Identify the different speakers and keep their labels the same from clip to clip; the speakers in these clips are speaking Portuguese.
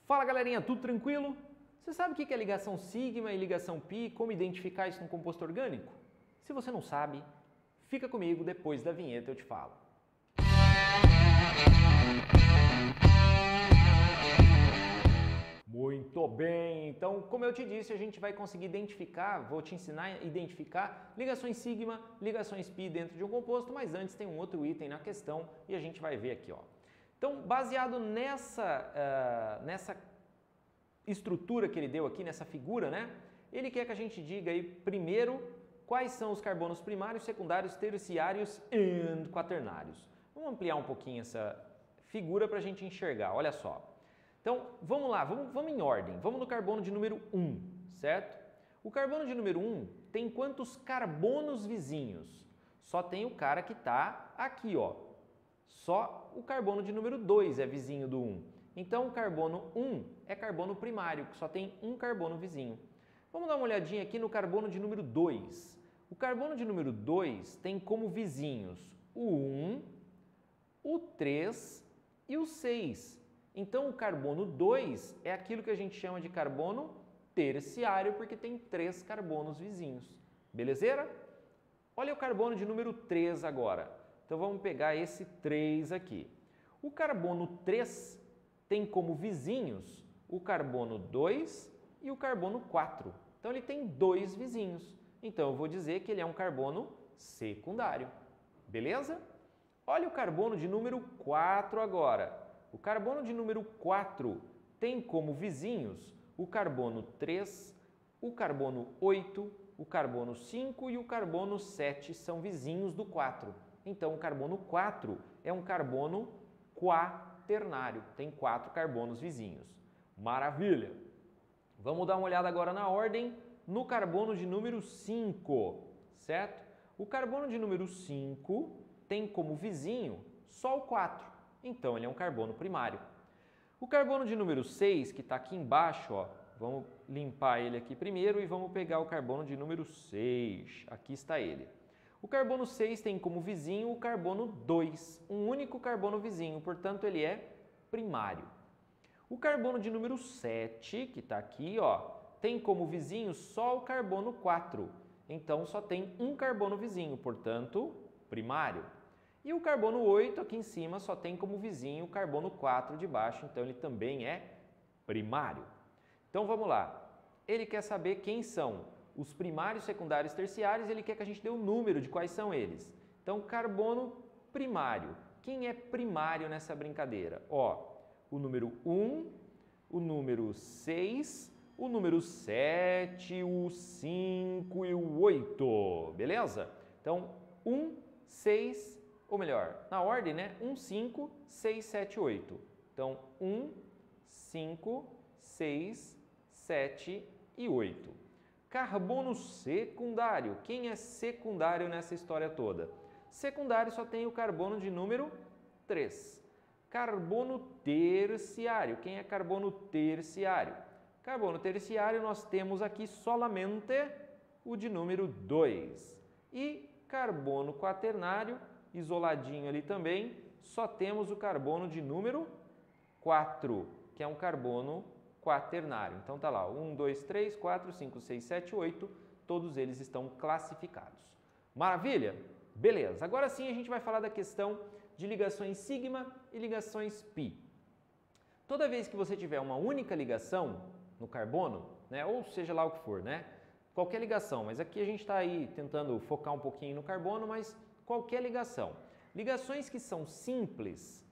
Speaker 1: Fala galerinha, tudo tranquilo? Você sabe o que é ligação sigma e ligação pi? Como identificar isso no composto orgânico? Se você não sabe, fica comigo, depois da vinheta eu te falo. Muito bem, então como eu te disse, a gente vai conseguir identificar, vou te ensinar a identificar ligações sigma, ligações pi dentro de um composto, mas antes tem um outro item na questão e a gente vai ver aqui, ó. Então, baseado nessa estrutura que ele deu aqui, nessa figura, né? Ele quer que a gente diga aí primeiro quais são os carbonos primários, secundários, terciários e quaternários. Vamos ampliar um pouquinho essa figura para a gente enxergar, olha só. Então, vamos lá, vamos em ordem. Vamos no carbono de número 1, certo? O carbono de número 1 tem quantos carbonos vizinhos? Só tem o cara que está aqui, ó. Só o carbono de número 2 é vizinho do 1. Então, o carbono 1 é carbono primário, que só tem um carbono vizinho. Vamos dar uma olhadinha aqui no carbono de número 2. O carbono de número 2 tem como vizinhos o 1, o 3 e o 6. Então, o carbono 2 é aquilo que a gente chama de carbono terciário, porque tem 3 carbonos vizinhos. Belezeira? Olha o carbono de número 3 agora. Então, vamos pegar esse 3 aqui. O carbono 3 tem como vizinhos o carbono 2 e o carbono 4. Então, ele tem 2 vizinhos. Então, eu vou dizer que ele é um carbono secundário. Beleza? Olha o carbono de número 4 agora. O carbono de número 4 tem como vizinhos o carbono 3, o carbono 8, o carbono 5 e o carbono 7 são vizinhos do 4. Então, o carbono 4 é um carbono quaternário, tem 4 carbonos vizinhos. Maravilha! Vamos dar uma olhada agora na ordem no carbono de número 5, certo? O carbono de número 5 tem como vizinho só o 4, então ele é um carbono primário. O carbono de número 6, que está aqui embaixo, ó, vamos limpar ele aqui primeiro e vamos pegar o carbono de número 6, aqui está ele. O carbono 6 tem como vizinho o carbono 2, um único carbono vizinho, portanto ele é primário. O carbono de número 7, que está aqui, ó, tem como vizinho só o carbono 4, então só tem um carbono vizinho, portanto primário. E o carbono 8 aqui em cima só tem como vizinho o carbono 4 de baixo, então ele também é primário. Então vamos lá, ele quer saber quem são os primários, secundários, terciários, ele quer que a gente dê o número de quais são eles. Então, carbono primário. Quem é primário nessa brincadeira? Ó, o número 1, o número 6, o número 7, o 5 e o 8. Beleza? Então, 1, 6, ou melhor, na ordem, né? 1, 5, 6, 7, 8. Então, 1, 5, 6, 7 e 8. Carbono secundário. Quem é secundário nessa história toda? Secundário só tem o carbono de número 3. Carbono terciário. Quem é carbono terciário? Carbono terciário nós temos aqui solamente o de número 2. E carbono quaternário, isoladinho ali também, só temos o carbono de número 4, que é um carbono quaternário. Então tá lá, 1, 2, 3, 4, 5, 6, 7, 8, todos eles estão classificados. Maravilha? Beleza, agora sim a gente vai falar da questão de ligações sigma e ligações pi. Toda vez que você tiver uma única ligação no carbono, né, ou seja lá o que for, né, qualquer ligação, mas aqui a gente está aí tentando focar um pouquinho no carbono, mas qualquer ligação. Ligações que são simples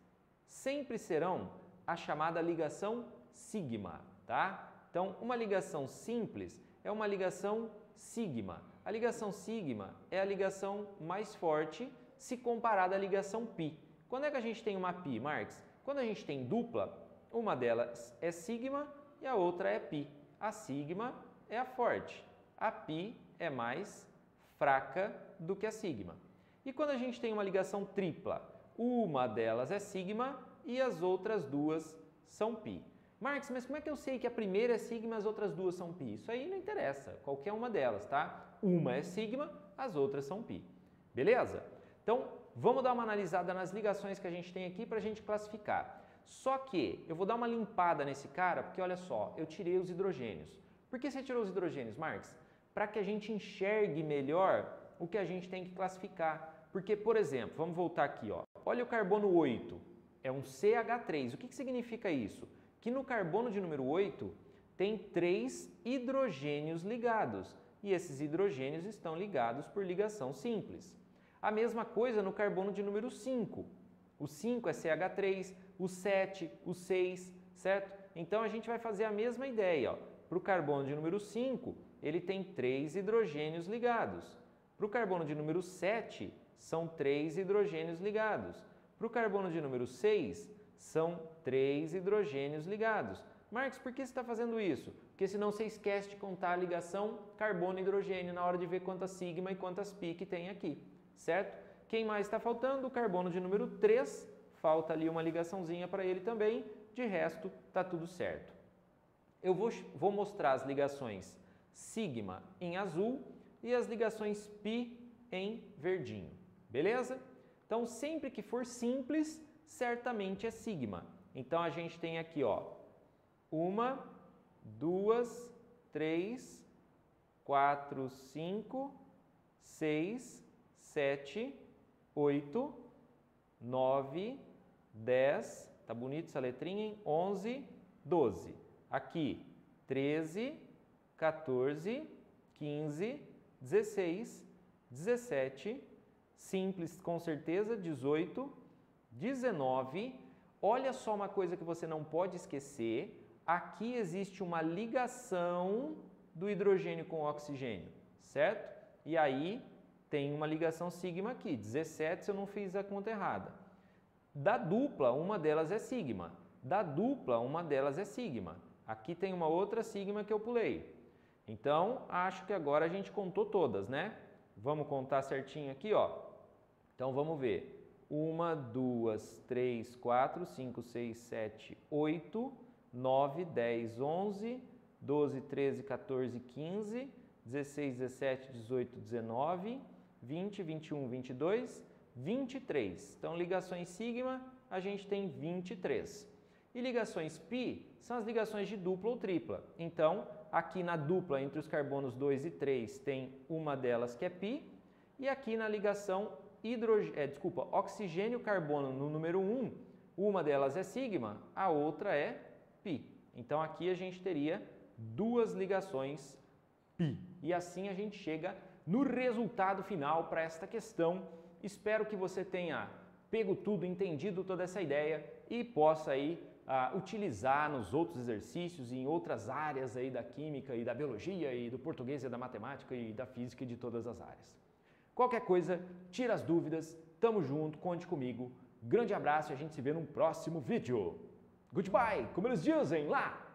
Speaker 1: sempre serão a chamada ligação sigma, tá? Então, uma ligação simples é uma ligação sigma. A ligação sigma é a ligação mais forte se comparada à ligação pi. Quando é que a gente tem uma pi, Marx? Quando a gente tem dupla, uma delas é sigma e a outra é pi. A sigma é a forte, a pi é mais fraca do que a sigma. E quando a gente tem uma ligação tripla, uma delas é sigma e as outras duas são pi. Marx, mas como é que eu sei que a primeira é sigma e as outras duas são pi? Isso aí não interessa, qualquer uma delas, tá? Uma é sigma, as outras são pi. Beleza? Então, vamos dar uma analisada nas ligações que a gente tem aqui para a gente classificar. Só que eu vou dar uma limpada nesse cara, porque olha só, eu tirei os hidrogênios. Por que você tirou os hidrogênios, Marx? Para que a gente enxergue melhor o que a gente tem que classificar. Porque, por exemplo, vamos voltar aqui, ó. Olha o carbono 8, é um CH3. O que significa isso? Que no carbono de número 8 tem 3 hidrogênios ligados. E esses hidrogênios estão ligados por ligação simples. A mesma coisa no carbono de número 5. O 5 é CH3, o 7, o 6, certo? Então a gente vai fazer a mesma ideia. Para o carbono de número 5, ele tem 3 hidrogênios ligados. Para o carbono de número 7, são 3 hidrogênios ligados. Para o carbono de número 6, são 3 hidrogênios ligados. Marcos, por que você está fazendo isso? Porque senão você esquece de contar a ligação carbono-hidrogênio na hora de ver quantas sigma e quantas pi que tem aqui, certo? Quem mais está faltando? O carbono de número 3, falta ali uma ligaçãozinha para ele também, de resto está tudo certo. Eu vou mostrar as ligações sigma em azul e as ligações pi em verdinho, beleza? Então, sempre que for simples, certamente é sigma. Então, a gente tem aqui, ó, 1, 2, 3, 4, 5, 6, 7, 8, 9, 10, tá bonito essa letrinha, hein? 11, 12. Aqui, 13, 14, 15, 16, 17, simples com certeza, 18, 19. Olha só uma coisa que você não pode esquecer, aqui existe uma ligação do hidrogênio com o oxigênio, certo? E aí tem uma ligação sigma aqui, 17 se eu não fiz a conta errada. Da dupla, uma delas é sigma. Da dupla, uma delas é sigma. Aqui tem uma outra sigma que eu pulei. Então, acho que agora a gente contou todas, né? Vamos contar certinho aqui, ó. Então, vamos ver. 1, 2, 3, 4, 5, 6, 7, 8, 9, 10, 11, 12, 13, 14, 15, 16, 17, 18, 19, 20, 21, 22, 23. Então, ligações sigma, a gente tem 23. E ligações pi são as ligações de dupla ou tripla. Então, aqui na dupla entre os carbonos 2 e 3 tem uma delas que é pi, e aqui na ligação oxigênio-carbono no número 1, uma delas é sigma, a outra é pi. Então, aqui a gente teria duas ligações pi. E assim a gente chega no resultado final para esta questão. Espero que você tenha pego tudo, entendido toda essa ideia e possa aí utilizar nos outros exercícios e em outras áreas aí da química e da biologia e do português e da matemática e da física e de todas as áreas. Qualquer coisa, tira as dúvidas, tamo junto, conte comigo. Grande abraço e a gente se vê no próximo vídeo. Goodbye, como eles dizem lá!